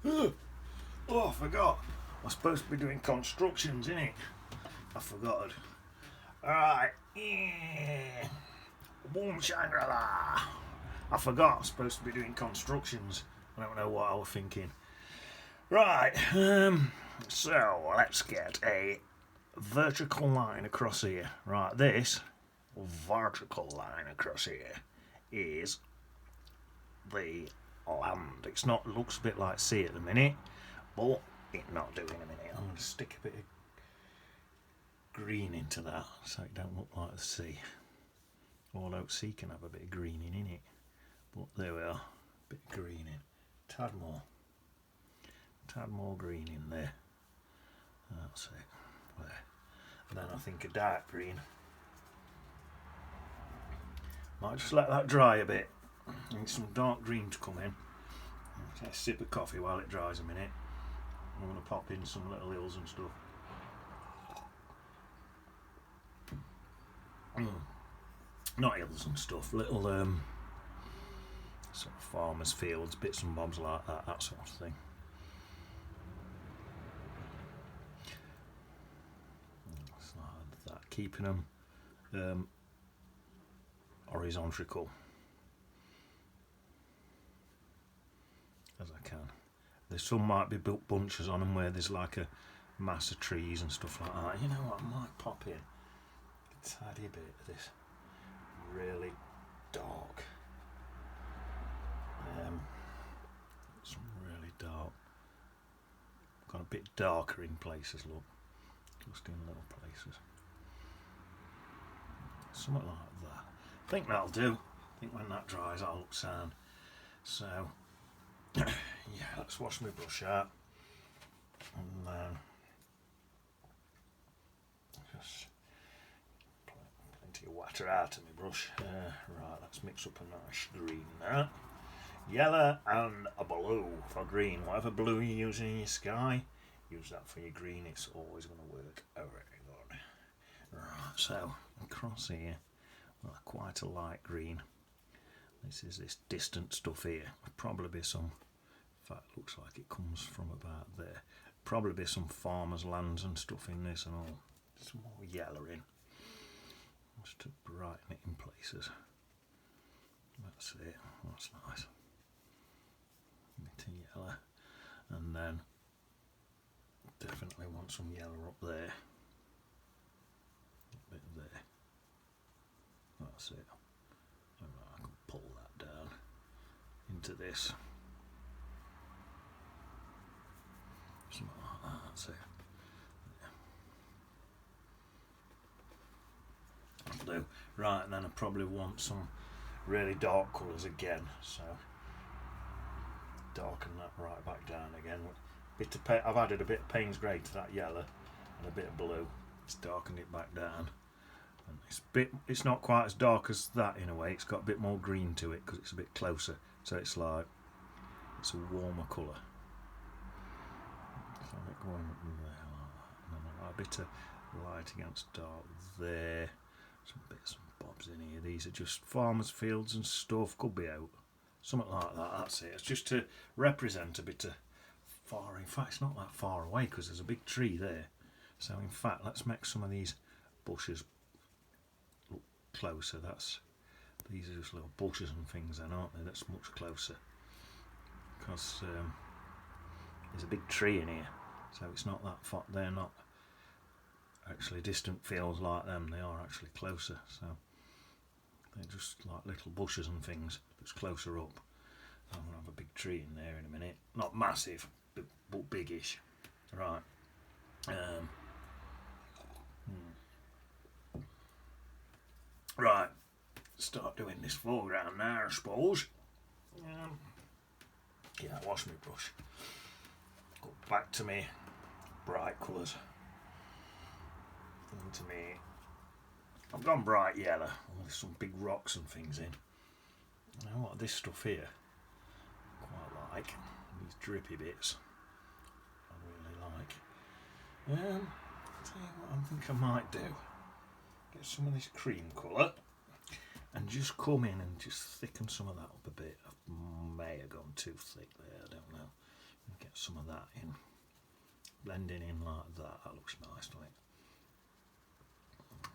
Oh, I forgot. I'm supposed to be doing constructions, innit? I forgot. Alright. Yeah. Boom Shangri-La. I forgot I'm supposed to be doing constructions. I don't know what I was thinking. Right. So let's get a vertical line across here. Right, this vertical line across here is the land. It's not, looks a bit like sea at the minute, but it's not doing a minute. I'm going to stick a bit of green into that so it don't look like the sea. Although sea can have a bit of greening in it, but there we are, a bit of greening, tad more green in there. That's it. There. And then I think a dark green. Might just let that dry a bit. Need some dark green to come in. Take a sip of coffee while it dries a minute. I'm going to pop in some little hills and stuff. Not hills and stuff, little sort of farmers' fields, bits and bobs like that, that sort of thing. It's like that, keeping them horizontal as I can. There's some might be built bunches on them where there's like a mass of trees and stuff like that. You know what, I might pop in a tiny bit of this really dark, some really dark, got a bit darker in places, look, just in little places, something like that. I think that'll do. I think when that dries that'll look sound. So yeah, let's wash my brush out and then just plenty of water out of my brush. Right, let's mix up a nice green now. Yellow and a blue for green. Whatever blue you're using in your sky, use that for your green. It's always going to work very good. Right, so across here, well, quite a light green. This is this distant stuff here. Probably be some, in fact, looks like it comes from about there. Probably be some farmers' lands and stuff in this and all. Some more yellow in, just to brighten it in places. That's it. That's nice. Bit of yellow, and then definitely want some yellow up there. A bit there. That's it. I can pull that down into this. Something like that. That's it. Yeah. Do. Right, and then I probably want some really dark colours again. So darken that right back down again. Bit of I've added a bit of Payne's Grey to that yellow and a bit of blue. It's darkened it back down. And it's not quite as dark as that in a way. It's got a bit more green to it because it's a bit closer. So it's like it's a warmer colour. So I think going up there like that. And then a bit of light against dark there. Some bits and bobs in here. These are just farmers' fields and stuff. Could be out. Something like that. That's it. It's just to represent a bit of far. In fact, it's not that far away because there's a big tree there. So in fact, let's make some of these bushes look closer. These are just little bushes and things then, aren't they? That's much closer because there's a big tree in here, so it's not that far. They're not actually distant fields like them. They are actually closer, so they're just like little bushes and things that's closer up. I'm going to have a big tree in there in a minute. Not massive, but biggish. Right. Right. Start doing this foreground now, I suppose. Yeah, wash my brush. Go back to me bright colours. Into me. I've gone bright yellow. There's some big rocks and things in. You know what? This stuff here, quite like these drippy bits. I really like. Tell you what I think I might do. Get some of this cream colour and just come in and just thicken some of that up a bit. I may have gone too thick there. I don't know. Get some of that in, blending in like that. That looks nice, doesn't it?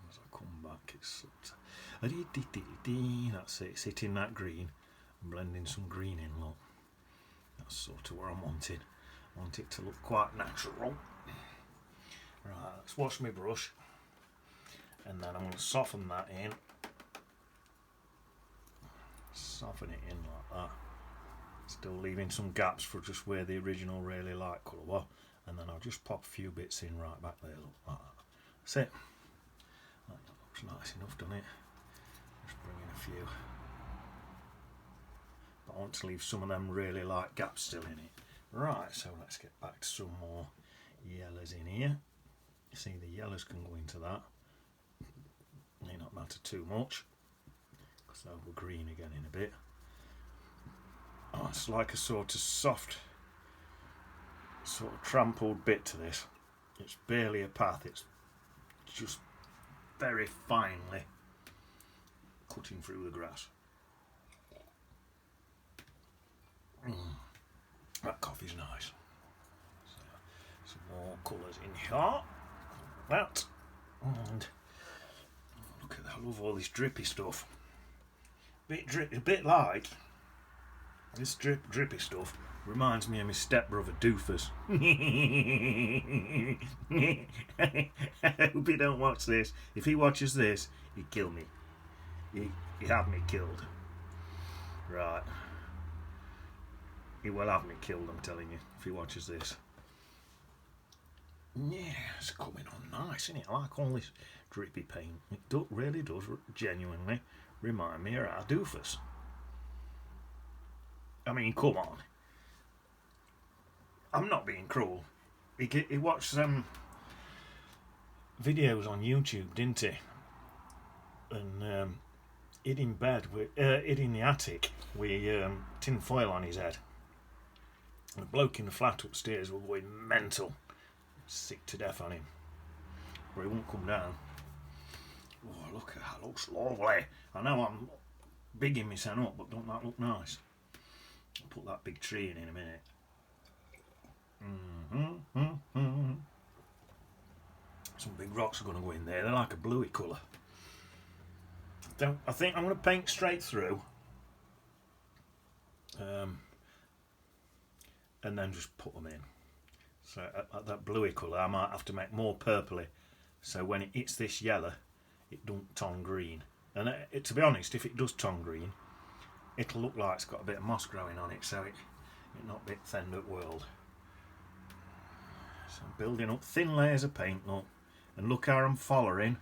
As I come back, it's that's it. It's hitting that green and blending some green in. Look, that's sort of what I'm wanting. I want it to look quite natural. Right, let's wash my brush, and then I'm going to soften that in. Soften it in like that. Still leaving some gaps for just where the original really light colour was, and then I'll just pop a few bits in right back there. Look like that. That's it. That looks nice enough, doesn't it? Just bring in a few. But I want to leave some of them really light gaps still in it. Right, so let's get back to some more yellows in here. You see, the yellows can go into that. May not matter too much, because they'll go green again in a bit. Oh, it's like a sort of soft, sort of trampled bit to this. It's barely a path, it's just very finely cutting through the grass. That coffee's nice. So, some more colours in here. That, and look at that, I love all this drippy stuff. A bit like this drippy stuff reminds me of my stepbrother Doofus. I hope he don't watch this. If he watches this, he'd kill me. He'd have me killed. Right. He will have me killed, I'm telling you, if he watches this. Yeah, it's coming on nice, isn't it? I like all this drippy paint. It really does genuinely remind me of our Doofus. I mean, come on. I'm not being cruel. He watched some videos on YouTube, didn't he? And hid in bed, hid in the attic with tin foil on his head. And the bloke in the flat upstairs was going mental. Sick to death on him. But he won't come down. Oh, look at that, looks lovely. I know I'm bigging myself up, but don't that look nice? I'll put that big tree in a minute. Some big rocks are going to go in there. They're like a bluey colour. I think I'm going to paint straight through. And then just put them in. So at that bluey colour I might have to make more purpley, so when it hits this yellow it don't turn green. And to be honest, if it does turn green, it'll look like it's got a bit of moss growing on it, so it not a bit thinned up world. So I'm building up thin layers of paint, look, and look how I'm following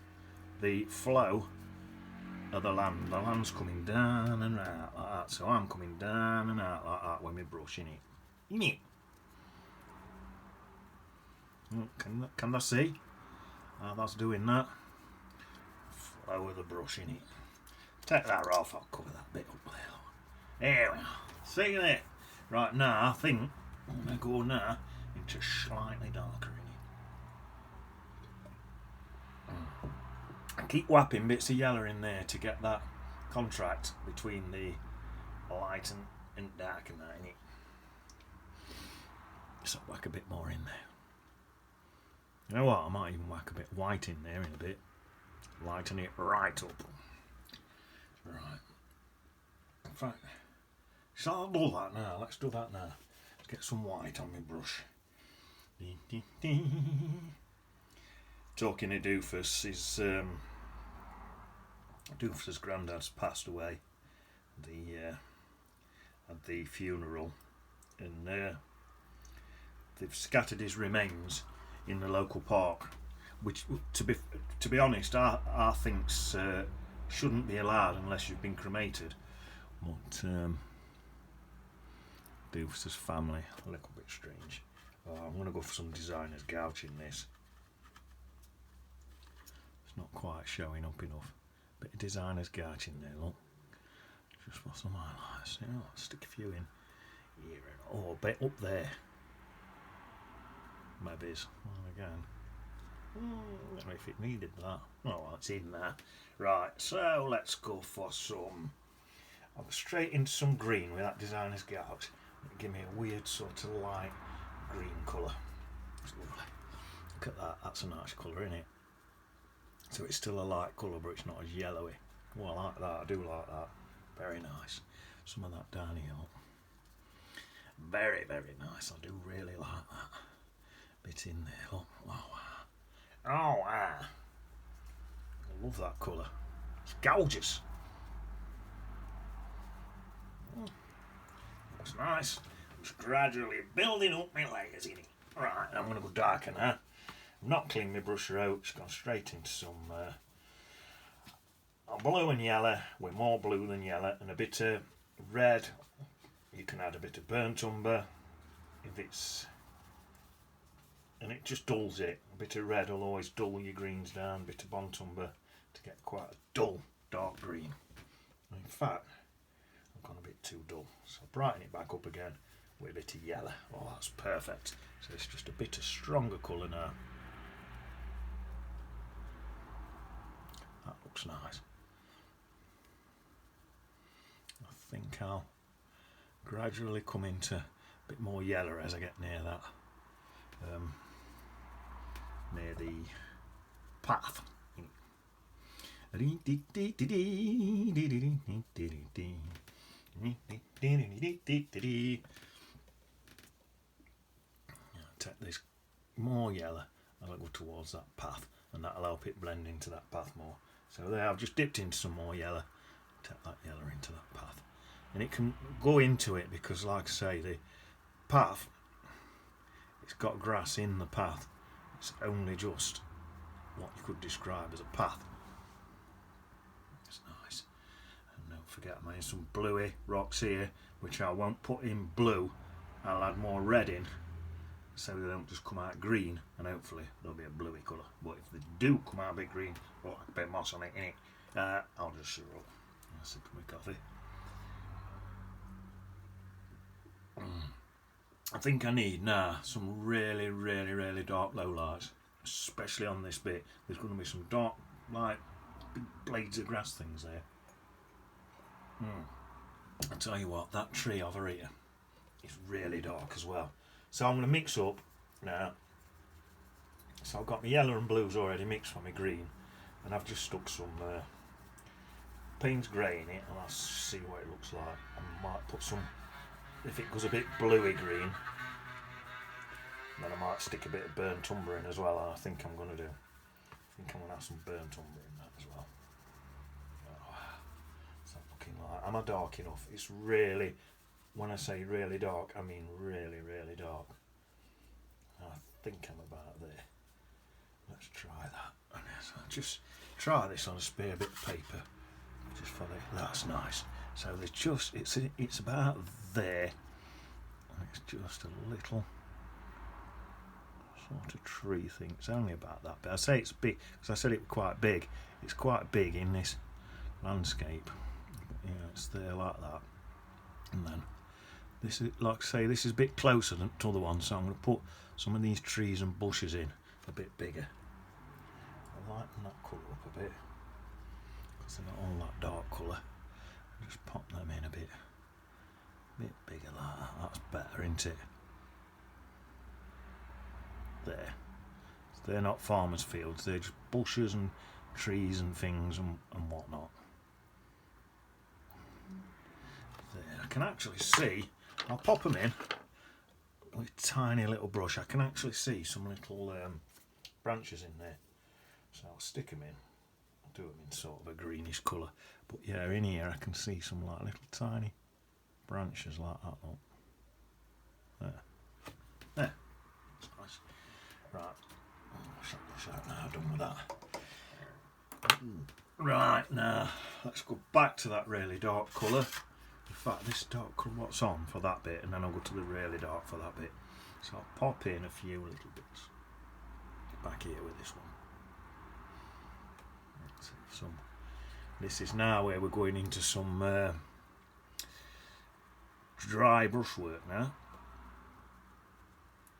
the flow of the land. The land's coming down and out like that, so I'm coming down and out like that with my brush in it. Can they see how that's doing that? Flow with the brush in it. Take that off, I'll cover that bit up there. There we are. See there? Right, now I think I'm going to go now into slightly darker in it. I keep whapping bits of yellow in there to get that contrast between the light and dark and that in it. So whack a bit more in there. You know what, I might even whack a bit white in there in a bit. Lighten it right up. Right. In fact, shall I do that now? Let's do that now. Let's get some white on my brush. Talking of Doofus, Doofus's granddad's passed away at the funeral, and they've scattered his remains in the local park, which, to be honest, I think shouldn't be allowed unless you've been cremated. But Doofus's family, a little bit strange. I'm going to go for some designer's gouache in this. It's not quite showing up enough. Bit of designer's gouache in there, look. Just for some highlights. You know, stick a few in here and a bit up there. Maybe it's again. I don't know if it needed that. Oh, it's in there. Right, so let's go for some. I'll go straight into some green with that designer's gouache. It'll give me a weird sort of light green colour. It's lovely. Look at that, that's a nice colour, isn't it? So it's still a light colour, but it's not as yellowy. Oh, I like that, I do like that. Very nice. Some of that down here, look. Very, very nice. I do really like that. Bit in there, look. Oh, wow. Oh, wow. I love that colour. It's gorgeous. Looks nice. Just gradually building up my layers in it. Right, I'm going to go darker now. I've not cleaned my brusher out, it's gone straight into some blue and yellow, with more blue than yellow, and a bit of red. You can add a bit of burnt umber if it's, and it just dulls it. A bit of red will always dull your greens down, a bit of burnt umber to get quite a dull dark green. In fact, I've gone a bit too dull, so I'll brighten it back up again with a bit of yellow. Oh, that's perfect. So it's just a bit of stronger colour now. That looks nice. I think I'll gradually come into a bit more yellow as I get near that, near the path. Take this more yellow as I go towards that path, and that'll help it blend into that path more. So there, I've just dipped into some more yellow. Take that yellow into that path, and it can go into it because, like I say, the path, it's got grass in the path. It's only just what you could describe as a path. It's nice. And don't forget, I made some bluey rocks here, which I won't put in blue. I'll add more red in, so they don't just come out green, and hopefully they'll be a bluey colour. But if they do come out a bit green, or like a bit of moss on it, I'll just shut up. I'll sip my coffee. I think I need now some really, really, really dark lowlights, especially on this bit. There's going to be some dark, like big blades of grass things there. I tell you what, that tree over here is really dark as well. So I'm going to mix up now. So I've got my yellow and blues already mixed for my green, and I've just stuck some Payne's grey in it, and I'll see what it looks like. I might put some, if it goes a bit bluey green, then I might stick a bit of burnt umber in as well. I think I'm going to do. I think I'm going to have some burnt umber in that as well. Oh, it's not looking like. Am I dark enough? It's really, when I say really dark, I mean really, really dark. I think I'm about there. Let's try that. So just try this on a spare bit of paper. Just for the, that's nice. So there's just, it's about there. And it's just a little sort of tree thing. It's only about that big. I say it's big because I said it was quite big. It's quite big in this landscape. But, yeah, it's there like that. And then this is, like I say, this is a bit closer than to the one, so I'm going to put some of these trees and bushes in a bit bigger. I lighten that colour up a bit because they're not all that dark colour. Just pop them in a bit bigger like that. That's better, isn't it? There. They're not farmers' fields, they're just bushes and trees and things and whatnot. There, I can actually see, I'll pop them in with a tiny little brush. I can actually see some little branches in there. So I'll stick them in. I'll do them in sort of a greenish colour. But yeah, in here I can see some like little tiny branches like that. Look. There. There. That's nice. Right. I'll shut this out now. Done with that. Right, now let's go back to that really dark colour. In fact, this dark colour, what's on for that bit, and then I'll go to the really dark for that bit. So I'll pop in a few little bits back here with this one. This is now where we're going into some dry brushwork now.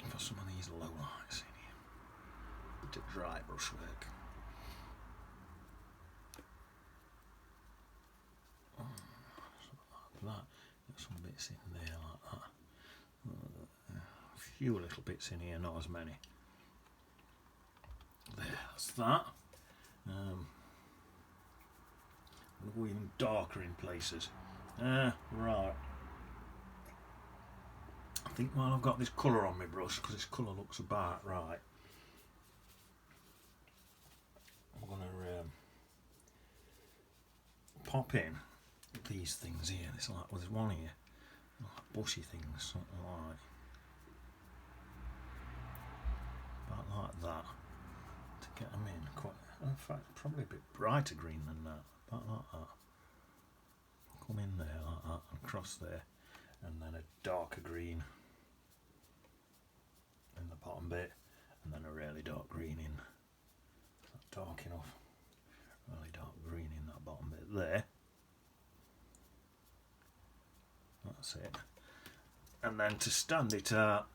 For some of these low lights in here. Bit of dry brushwork. Something like that. Got some bits in there like that. A few little bits in here, not as many. There, that's that. We'll go even darker in places. Right. I think while I've got this colour on my brush, because this colour looks about right, I'm going to pop in these things here. It's like, well, there's one here, like bushy things, something like that, to get them in. Quite, in fact, probably a bit brighter green than that, about like that. Come in there like that, and across there, and then a darker green in the bottom bit, and then a really dark green in. Not dark enough. Really dark green in that bottom bit there. That's it. And then to stand it out,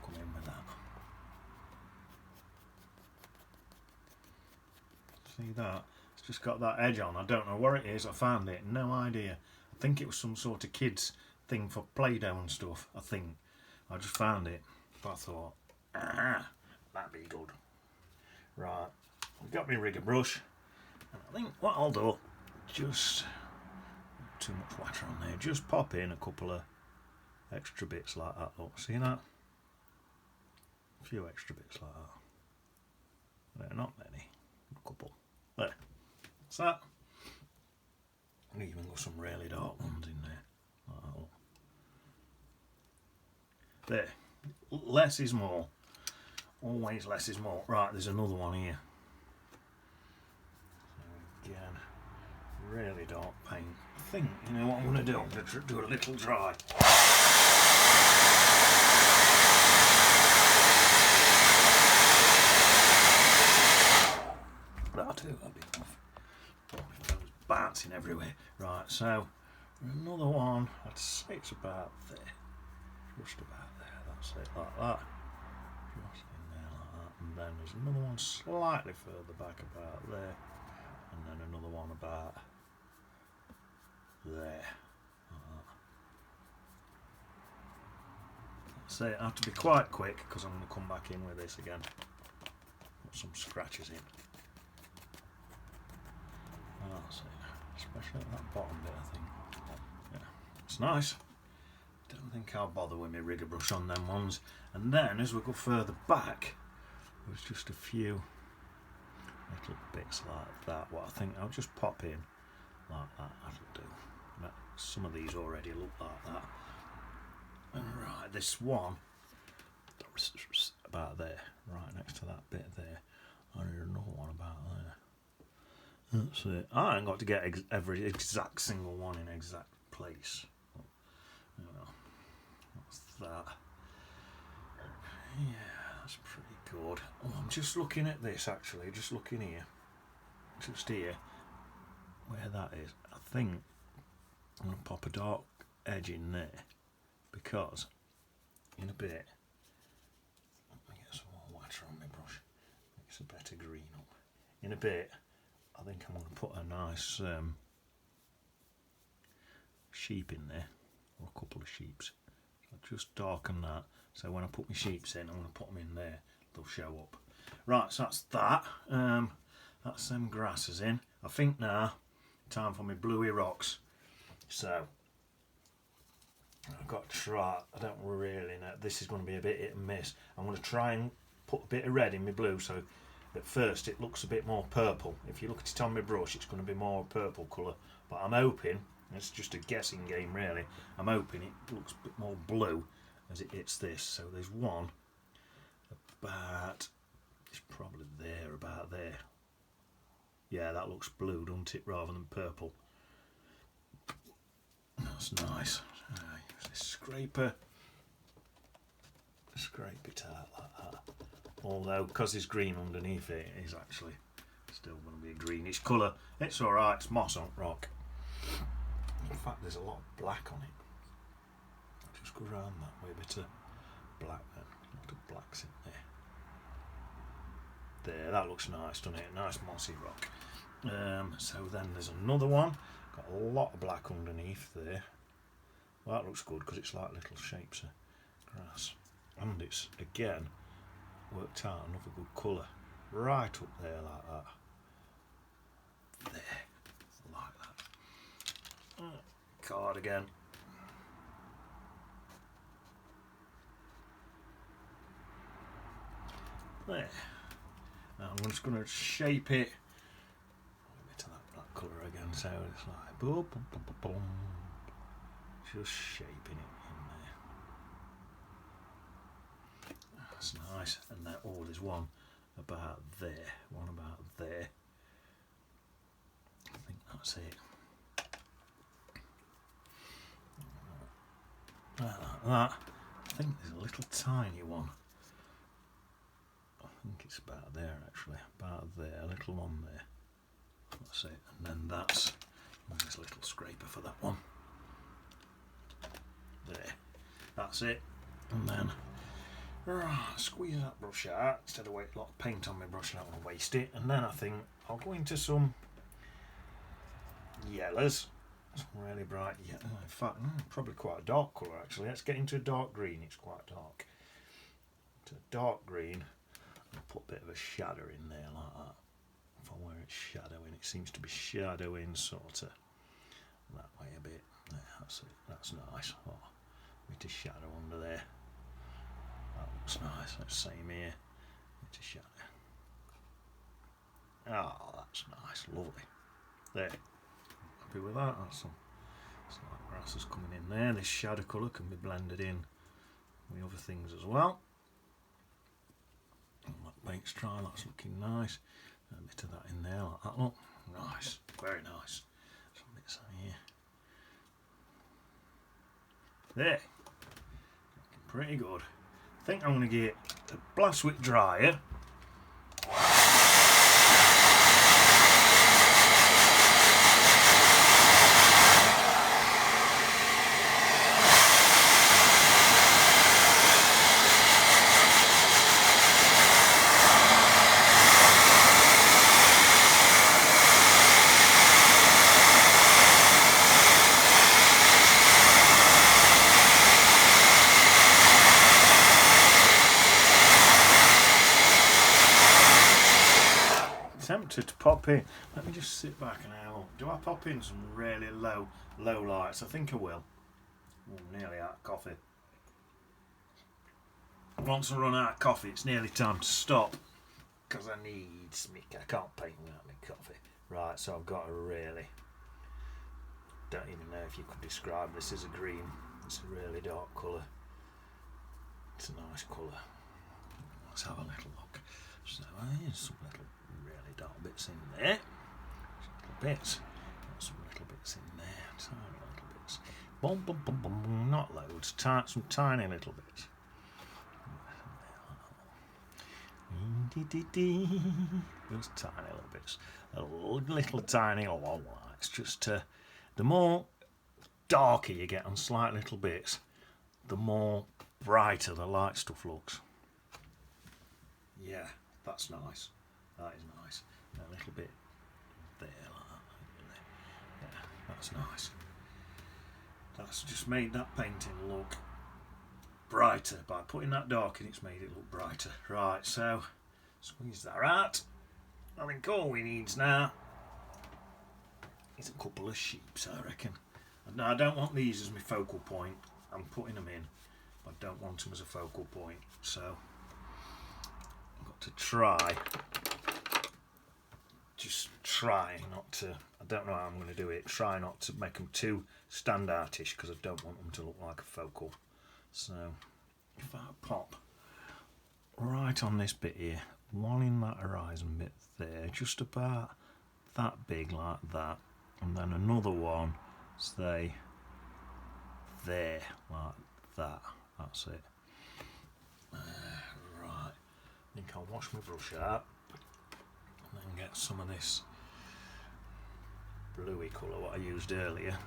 come in with that. See that? It's just got that edge on. I don't know where it is. I found it. No idea. I think it was some sort of kids thing for Play-Doh and stuff. I think. I just found it. But I thought, that'd be good. Right. I've got my rigger brush. And I think what I'll do, just too much water on there. Just pop in a couple of extra bits like that. Look, see that? A few extra bits like that. They're not many. A couple. There. That's that. And even got some really dark ones in there. Like that, look. There. Less is more. Always less is more. Right, there's another one here. So again, really dark paint. I think, you know what I'm going to do? I'm going to do a little dry. That'll do, that'll be enough. Bouncing everywhere. Right, so another one, I'd say it's about there. Just about there, that's it, like that. Just in there like that. And then there's another one slightly further back about there. And then another one about there. Like that. That's it, I have to be quite quick because I'm going to come back in with this again. Put some scratches in. That's it. Especially at that bottom bit, I think. Yeah, it's nice. Don't think I'll bother with my rigger brush on them ones. And then as we go further back, there's just a few little bits like that. What I think I'll just pop in like that. That'll do. Some of these already look like that. And right, this one about there, right next to that bit there. I need another one about there. That's it. I ain't got to get every exact single one in exact place. You know, that's that. Yeah, that's pretty good. Oh, I'm just looking at this actually, just looking here. Just here, where that is. I think I'm going to pop a dark edge in there because in a bit, let me get some more water on my brush, makes a better green up. In a bit, I think I'm going to put a nice sheep in there, or a couple of sheeps. So I'll just darken that, so when I put my sheeps in, I'm going to put them in there, they'll show up. Right, so that's that. That's them grasses in. I think now, time for my bluey rocks. So, I've got to try, I don't really know, this is going to be a bit hit and miss. I'm going to try and put a bit of red in my blue, so at first it looks a bit more purple. If you look at it on my brush, it's going to be more purple colour. But I'm hoping, it's just a guessing game really, I'm hoping it looks a bit more blue as it hits this. So there's one about, it's probably there, about there. Yeah, that looks blue, doesn't it, rather than purple. That's nice. Use this scraper. Scrape it out like that. Although, because it's green underneath it, it is actually still going to be a greenish colour. It's alright, it's moss on rock. In fact, there's a lot of black on it. I'll just go around that way, a bit of black then. A lot of blacks in there. There, that looks nice, doesn't it? Nice mossy rock. So then there's another one. Got a lot of black underneath there. Well, that looks good because it's like little shapes of grass. And it's, again, worked out another good colour. Right up there like that. There. Like that. Card again. There. Now I'm just going to shape it. A bit of that colour again, so it's like boom, boom, boom, boom, boom. Just shaping it in there. That's nice. And then there's one about there. One about there. I think that's it. Like that. I think there's a little tiny one. I think it's about there actually. About there. A little one there. That's it. And then that's. There's a little scraper for that one. There. That's it. And then squeeze that brush out instead of waiting a lot of paint on my brush. I don't want to waste it. And then I think I'll go into some yellows. Some really bright yellow. In fact, probably quite a dark colour actually. Let's get into a dark green. It's quite dark. To a dark green. I'll put a bit of a shadow in there like that. From where it's shadowing, it seems to be shadowing sort of that way a bit. There, that's it. That's nice. Oh, a bit of shadow under there. That looks nice. Let's same here. Bit of shadow. Oh, that's nice. Lovely. There. Happy with that. That's some like grasses coming in there. This shadow colour can be blended in with other things as well. That paint's dry. That's looking nice. A bit of that in there like that. Look. Nice. Very nice. Some bits on here. There. Looking pretty good. I think I'm going to get a blast wick dryer. Tempted to pop in. Let me just sit back and have a look. Do I pop in some really low lights? I think I will. Oh, nearly out of coffee. Once I run out of coffee, it's nearly time to stop because I need I can't paint without my coffee. Right, so I've got a really. Don't even know if you could describe this as a green. It's a really dark colour. It's a nice colour. Let's have a little look. So here's some little really dark bits in there. Little bits. Got some little bits in there. Tiny little bits. Boom, boom, boom, boom, boom. Not loads. Some tiny little bits. Those tiny little bits. Little tiny lights. Just the more darker you get on slight little bits, the more brighter the light stuff looks. Yeah, that's nice. That is nice. A little bit there like that. Yeah, that's nice. That's just made that painting look brighter. By putting that dark in, it's made it look brighter. Right, so squeeze that out. I think all we need now is a couple of sheeps, I reckon. Now, I don't want these as my focal point. I'm putting them in. I don't want them as a focal point, so I've got to try not to, I don't know how I'm going to do it, try not to make them too standoutish because I don't want them to look like a focal. So if I pop right on this bit here, one in that horizon bit there, just about that big like that, and then another one, say there like that. That's it. Right, I think I'll wash my brush out and then get some of this bluey colour what I used earlier.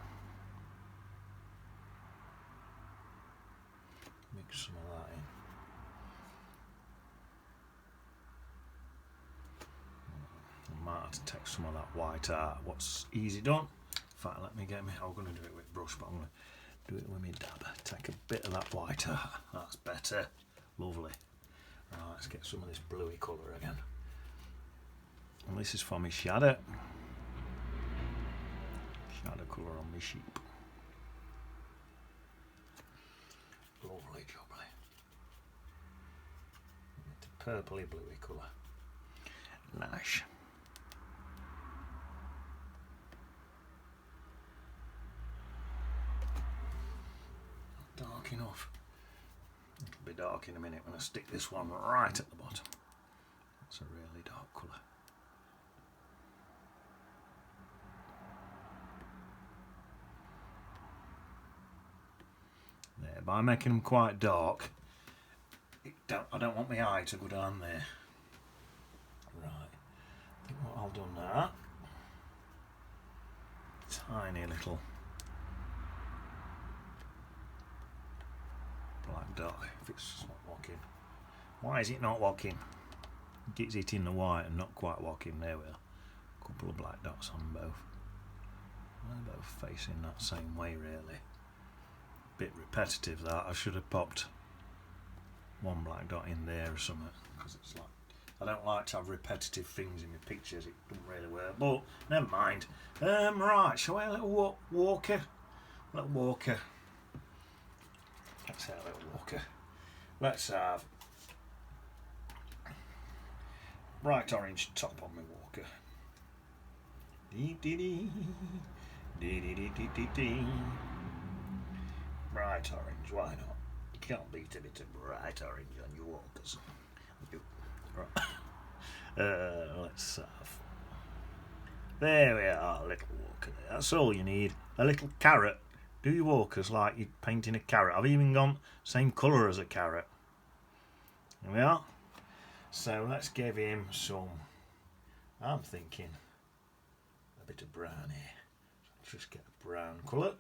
Mix some of that in. I might have to take some of that white out. What's easy done? In fact, let me get me. I'm going to do it with brush, but I'm going to Do it with me dab. Take a bit of that white. That's better. Lovely. Right, let's get some of this bluey colour again. And this is for my shadow. Shadow colour on my sheep. Lovely jubbly. It's a purpley bluey colour. Nice. Not dark enough. It'll be dark in a minute when I stick this one right at the bottom. That's a really dark colour. There, by making them quite dark, I don't want my eye to go down there. Right, I think what I'll do now, tiny little black dot, if it's not walking. Why is it not walking? It's hitting the white and not quite walking. There we are. A couple of black dots on both. They're both facing that same way really. Bit repetitive that. I should have popped one black dot in there or something, because it's like, I don't like to have repetitive things in my pictures, it doesn't really work, but never mind. Right, shall we have a little walker? Little walker. Let's have a little walker. Let's have bright orange top on my walker. Dee dee dee. Dee dee dee dee dee dee. Bright orange, why not? You can't beat a bit of bright orange on your walkers. Right. Let's have. There we are, a little walker there. That's all you need. A little carrot. Do your walkers like you're painting a carrot. I've even gone same colour as a carrot. There we are. So let's give him some, I'm thinking, a bit of brown here. So just get a brown colour.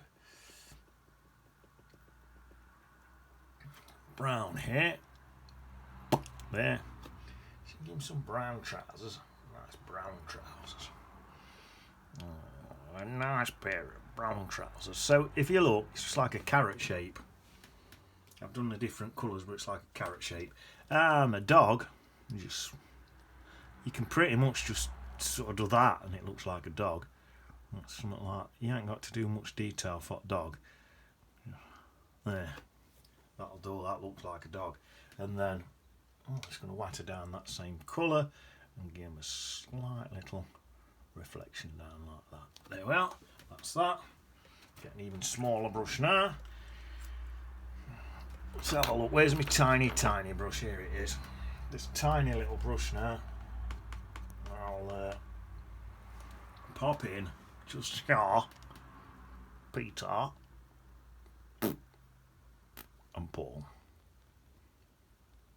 Brown here. There. So give him some brown trousers. Nice brown trousers. Oh, a nice pair of brown trousers. So if you look, it's just like a carrot shape. I've done the different colours, but it's like a carrot shape. A dog, you can pretty much just sort of do that and it looks like a dog. That's something like, you ain't got to do much detail for a dog. There. That'll do, that looks like a dog. And then, I'm just going to water down that same colour and give him a slight little reflection down like that. There we are, that's that. Get an even smaller brush now. Let's have a look, where's my tiny brush? Here it is. This tiny little brush now. I'll pop in just here, Peter and Paul.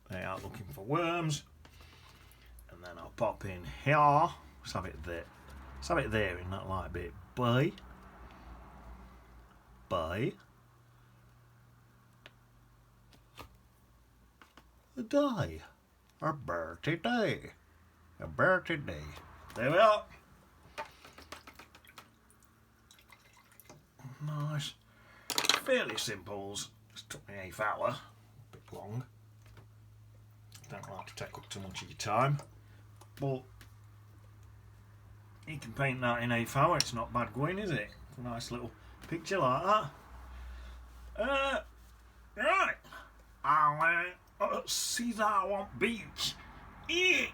They are looking for worms. And then I'll pop in here. Let's have it there. Let's have it there in that light bit. Bye. A day. A birthday. A birthday. There we are. Nice. Fairly simples. Just took me half hour. A bit long. Don't like to take up too much of your time. But you can paint that in half hour. It's not bad going, is it? A nice little picture like that. Right. I'll see that one beach. Yeah.